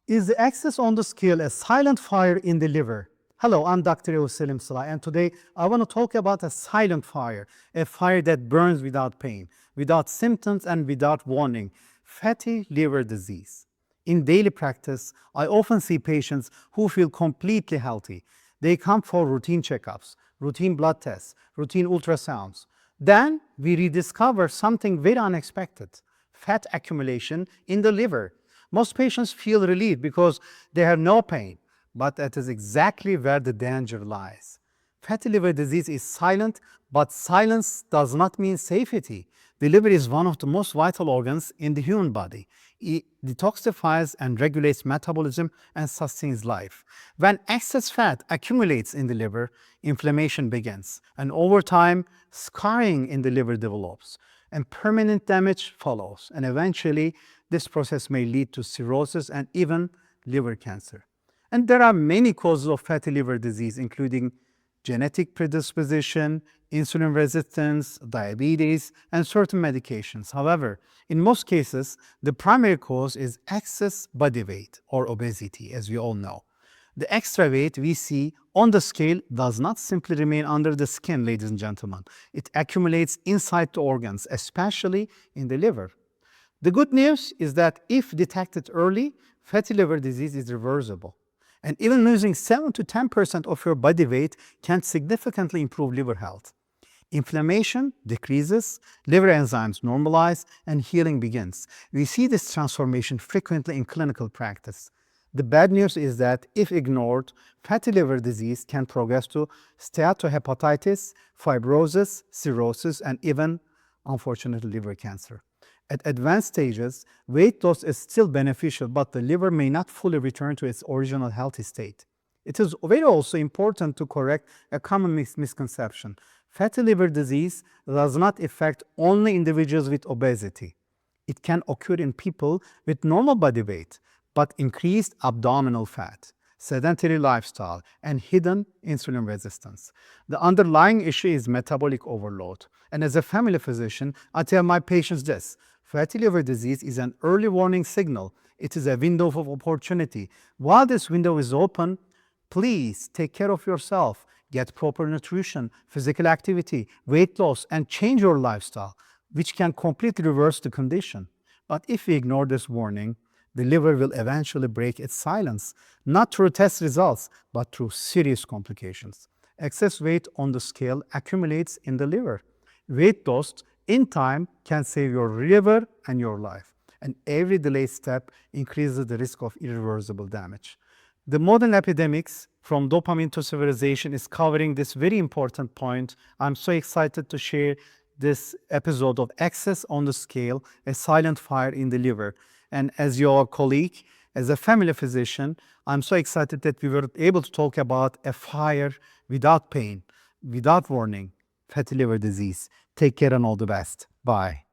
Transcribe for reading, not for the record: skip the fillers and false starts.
Is the axis on the scale a silent fire in the liver? Hello, I'm Dr. Yavuz Selim Sılay, and today I want to talk about a silent fire, a fire that burns without pain, without symptoms, and without warning, fatty liver disease. In daily practice, I often see patients who feel completely healthy. They come for routine checkups, routine blood tests, routine ultrasounds. Then we rediscover something very unexpected, fat accumulation in the liver. Most patients feel relieved because they have no pain, but that is exactly where the danger lies. Fatty liver disease is silent, but silence does not mean safety. The liver is one of the most vital organs in the human body. It detoxifies and regulates metabolism and sustains life. When excess fat accumulates in the liver, inflammation begins, and over time, scarring in the liver develops, and permanent damage follows, and eventually, this process may lead to cirrhosis and even liver cancer. And there are many causes of fatty liver disease, including genetic predisposition, insulin resistance, diabetes, and certain medications. However, in most cases, the primary cause is excess body weight or obesity, as we all know. The extra weight we see on the scale does not simply remain under the skin, ladies and gentlemen. It accumulates inside the organs, especially in the liver. The good news is that if detected early, fatty liver disease is reversible. And even losing 7 to 10% of your body weight can significantly improve liver health. Inflammation decreases, liver enzymes normalize, and healing begins. We see this transformation frequently in clinical practice. The bad news is that if ignored, fatty liver disease can progress to steatohepatitis, fibrosis, cirrhosis, and even, unfortunately, liver cancer. At advanced stages, weight loss is still beneficial, but the liver may not fully return to its original healthy state. It is very also important to correct a common misconception. Fatty liver disease does not affect only individuals with obesity. It can occur in people with normal body weight, but increased abdominal fat, sedentary lifestyle, and hidden insulin resistance. The underlying issue is metabolic overload. And as a family physician, I tell my patients this: fatty liver disease is an early warning signal. It is a window of opportunity. While this window is open, please take care of yourself. Get proper nutrition, physical activity, weight loss, and change your lifestyle, which can completely reverse the condition. But if we ignore this warning, the liver will eventually break its silence, not through test results, but through serious complications. Excess weight on the scale accumulates in the liver. Weight loss in time can save your liver and your life, and every delayed step increases the risk of irreversible damage. The modern epidemics, from dopamine to civilization, is covering this very important point. I'm so excited to share this episode of Excess on the Scale, a silent fire in the liver. And as your colleague, as a family physician, I'm so excited that we were able to talk about a fire without pain, without warning, fatty liver disease. Take care and all the best. Bye.